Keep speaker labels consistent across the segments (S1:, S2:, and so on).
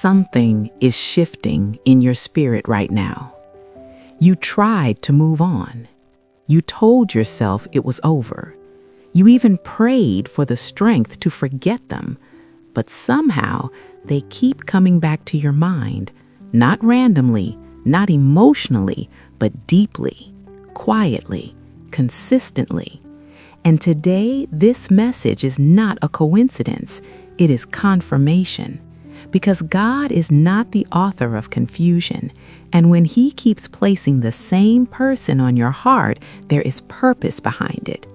S1: something is shifting in your spirit right now. You tried to move on. You told yourself it was over. You even prayed for the strength to forget them, but somehow they keep coming back to your mind, not randomly, not emotionally, but deeply, quietly, consistently. And today, this message is not a coincidence. It is confirmation. Because God is not the author of confusion, and when He keeps placing the same person on your heart, there is purpose behind it.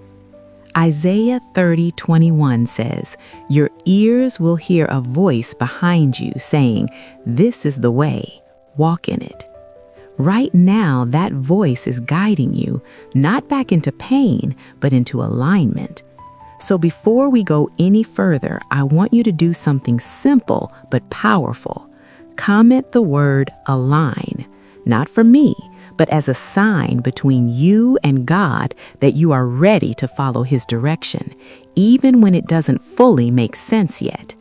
S1: Isaiah 30:21 says, "Your ears will hear a voice behind you saying, 'This is the way, walk in it.'" Right now, that voice is guiding you, not back into pain, but into alignment. So before we go any further, I want you to do something simple but powerful. Comment the word align, not for me, but as a sign between you and God that you are ready to follow His direction, even when it doesn't fully make sense yet.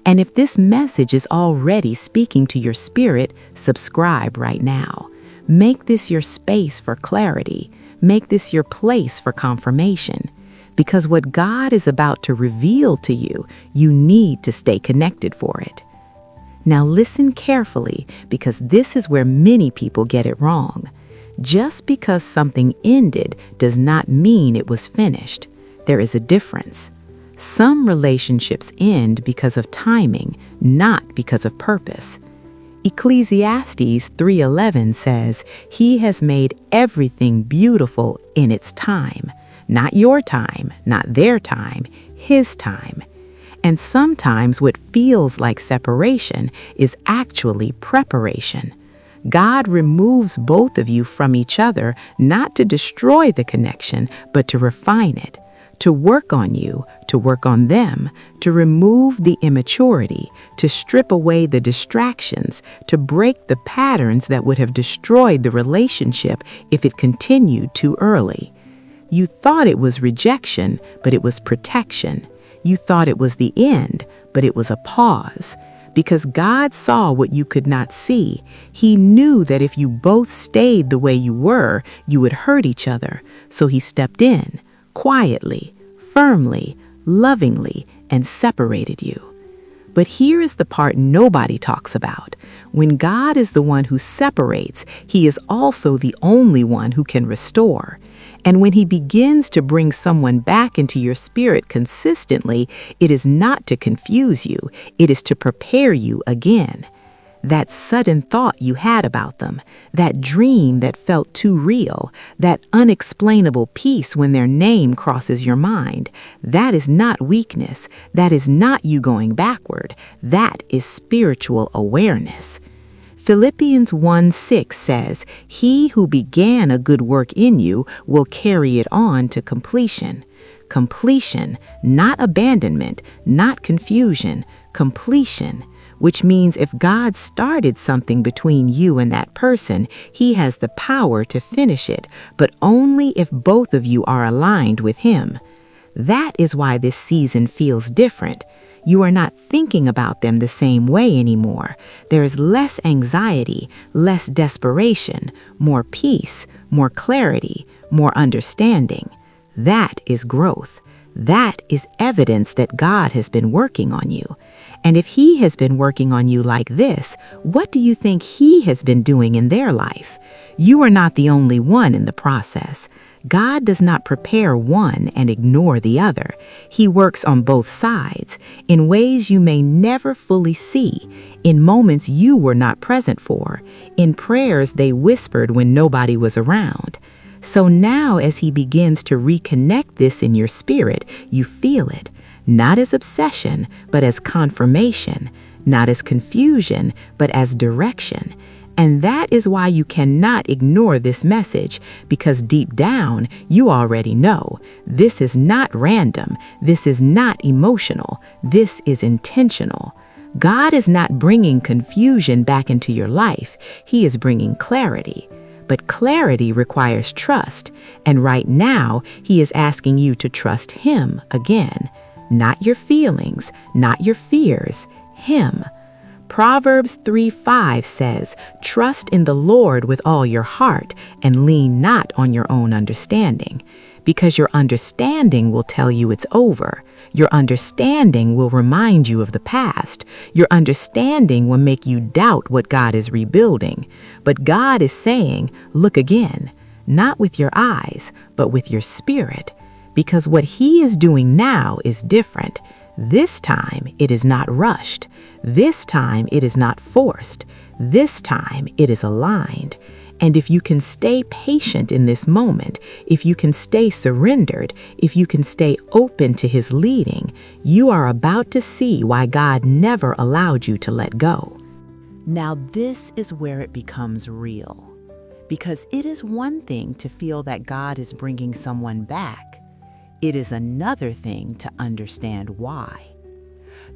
S1: And if this message is already speaking to your spirit, subscribe right now. Make this your space for clarity. Make this your place for confirmation. Because what God is about to reveal to you, you need to stay connected for it. Now listen carefully, because this is where many people get it wrong. Just because something ended does not mean it was finished. There is a difference. Some relationships end because of timing, not because of purpose. Ecclesiastes 3:11 says, "He has made everything beautiful in its time." Not your time, not their time, His time. And sometimes what feels like separation is actually preparation. God removes both of you from each other, not to destroy the connection, but to refine it, to work on you, to work on them, to remove the immaturity, to strip away the distractions, to break the patterns that would have destroyed the relationship if it continued too early. You thought it was rejection, but it was protection. You thought it was the end, but it was a pause. Because God saw what you could not see. He knew that if you both stayed the way you were, you would hurt each other. So He stepped in, quietly, firmly, lovingly, and separated you. But here is the part nobody talks about. When God is the one who separates, He is also the only one who can restore. And when He begins to bring someone back into your spirit consistently, it is not to confuse you, it is to prepare you again. That sudden thought you had about them, that dream that felt too real, that unexplainable peace when their name crosses your mind, that is not weakness, that is not you going backward, that is spiritual awareness. Philippians 1:6 says, "He who began a good work in you will carry it on to completion." Completion, not abandonment, not confusion, completion. Which means if God started something between you and that person, He has the power to finish it, but only if both of you are aligned with Him. That is why this season feels different. You are not thinking about them the same way anymore. There is less anxiety, less desperation, more peace, more clarity, more understanding. That is growth. That is evidence that God has been working on you. And if He has been working on you like this, what do you think He has been doing in their life? You are not the only one in the process. God does not prepare one and ignore the other. He works on both sides, in ways you may never fully see, in moments you were not present for, in prayers they whispered when nobody was around. So now as He begins to reconnect this in your spirit, you feel it, not as obsession, but as confirmation, not as confusion, but as direction. And that is why you cannot ignore this message, because deep down, you already know this is not random, this is not emotional, this is intentional. God is not bringing confusion back into your life, He is bringing clarity. But clarity requires trust, and right now, He is asking you to trust Him again. Not your feelings, not your fears, Him. Proverbs 3:5 says, "Trust in the Lord with all your heart and lean not on your own understanding," because your understanding will tell you it's over. Your understanding will remind you of the past. Your understanding will make you doubt what God is rebuilding. But God is saying, look again, not with your eyes, but with your spirit, because what He is doing now is different. This time it is not rushed. This time it is not forced. This time it is aligned. And if you can stay patient in this moment, if you can stay surrendered, if you can stay open to His leading, you are about to see why God never allowed you to let go. Now this is where it becomes real, because it is one thing to feel that God is bringing someone back. It is another thing to understand why.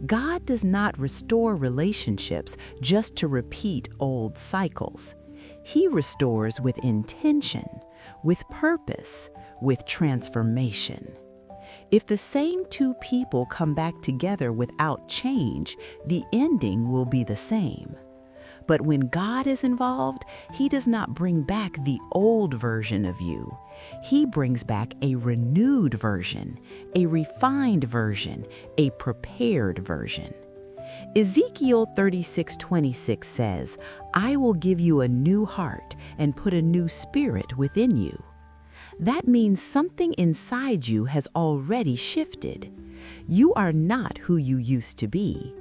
S1: God does not restore relationships just to repeat old cycles. He restores with intention, with purpose, with transformation. If the same two people come back together without change, the ending will be the same. But when God is involved, He does not bring back the old version of you. He brings back a renewed version, a refined version, a prepared version. Ezekiel 36:26 says, "I will give you a new heart and put a new spirit within you." That means something inside you has already shifted. You are not who you used to be.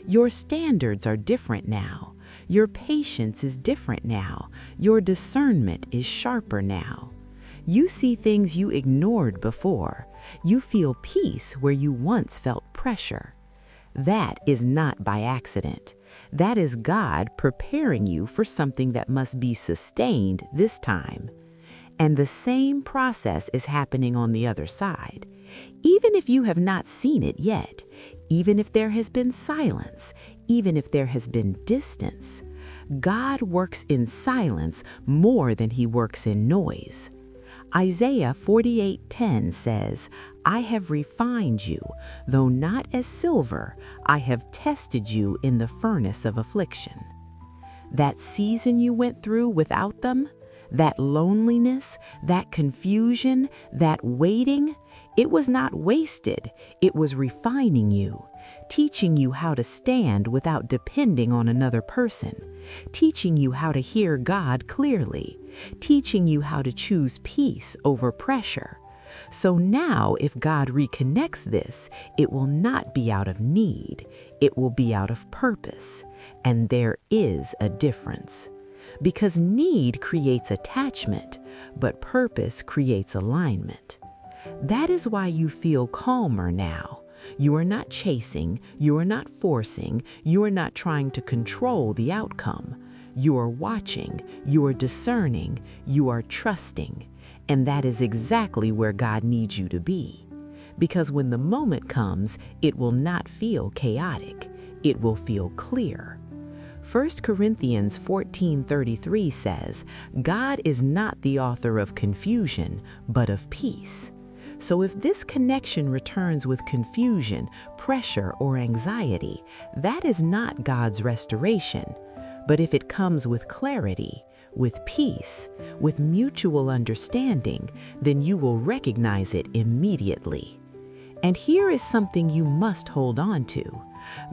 S1: Your standards are different now. Your patience is different now. Your discernment is sharper now. You see things you ignored before. You feel peace where you once felt pressure. That is not by accident. That is God preparing you for something that must be sustained this time. And the same process is happening on the other side. Even if you have not seen it yet, even if there has been silence, even if there has been distance, God works in silence more than He works in noise. Isaiah 48:10 says, "I have refined you, though not as silver, I have tested you in the furnace of affliction." That season you went through without them, that loneliness, that confusion, that waiting, it was not wasted. It was refining you, teaching you how to stand without depending on another person, teaching you how to hear God clearly, teaching you how to choose peace over pressure. So now if God reconnects this, it will not be out of need. It will be out of purpose. And there is a difference. Because need creates attachment, but purpose creates alignment. That is why you feel calmer now. You are not chasing, you are not forcing, you are not trying to control the outcome. You are watching, you are discerning, you are trusting. And that is exactly where God needs you to be. Because when the moment comes, it will not feel chaotic. It will feel clear. 1 Corinthians 14:33 says, "God is not the author of confusion, but of peace." So if this connection returns with confusion, pressure, or anxiety, that is not God's restoration. But if it comes with clarity, with peace, with mutual understanding, then you will recognize it immediately. And here is something you must hold on to.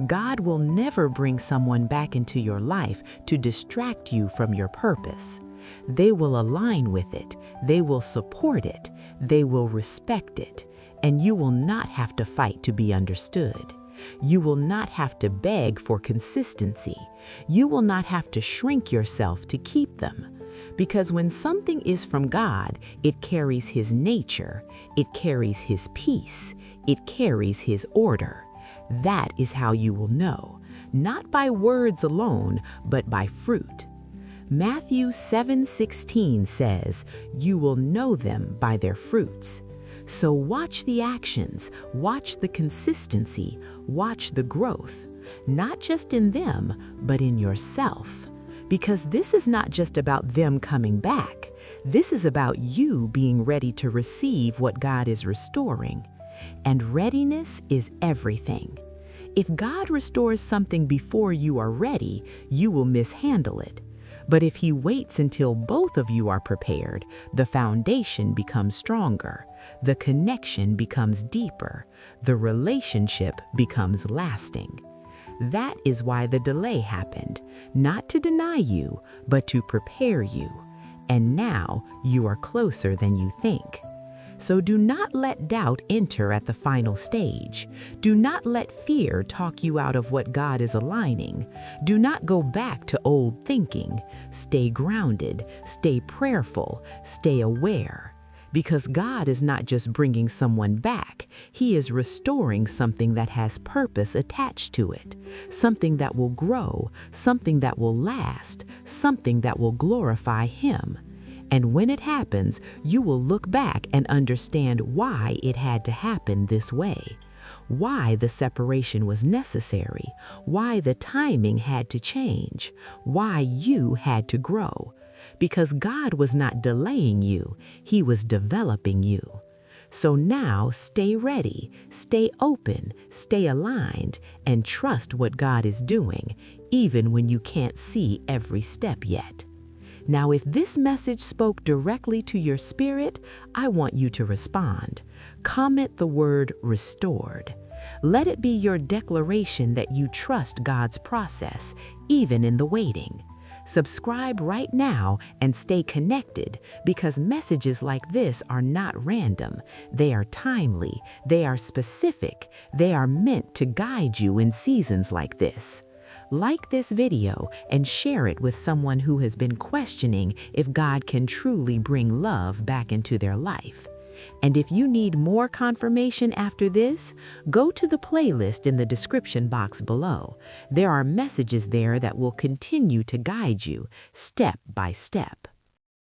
S1: God will never bring someone back into your life to distract you from your purpose. They will align with it, they will support it, they will respect it, and you will not have to fight to be understood. You will not have to beg for consistency. You will not have to shrink yourself to keep them. Because when something is from God, it carries His nature, it carries His peace, it carries His order. That is how you will know, not by words alone, but by fruit. Matthew 7:16 says, "You will know them by their fruits." So watch the actions, watch the consistency, watch the growth, not just in them, but in yourself. Because this is not just about them coming back. This is about you being ready to receive what God is restoring. And readiness is everything. If God restores something before you are ready, you will mishandle it. But if He waits until both of you are prepared, the foundation becomes stronger, the connection becomes deeper, the relationship becomes lasting. That is why the delay happened, not to deny you, but to prepare you. And now you are closer than you think. So do not let doubt enter at the final stage. Do not let fear talk you out of what God is aligning. Do not go back to old thinking. Stay grounded, stay prayerful, stay aware. Because God is not just bringing someone back, He is restoring something that has purpose attached to it, something that will grow, something that will last, something that will glorify Him. And when it happens, you will look back and understand why it had to happen this way, why the separation was necessary, why the timing had to change, why you had to grow. Because God was not delaying you, He was developing you. So now stay ready, stay open, stay aligned, and trust what God is doing, even when you can't see every step yet. Now, if this message spoke directly to your spirit, I want you to respond. Comment the word restored. Let it be your declaration that you trust God's process, even in the waiting. Subscribe right now and stay connected, because messages like this are not random. They are timely, they are specific, they are meant to guide you in seasons like this. Like this video and share it with someone who has been questioning if God can truly bring love back into their life. And if you need more confirmation after this, go to the playlist in the description box below. There are messages there that will continue to guide you step by step.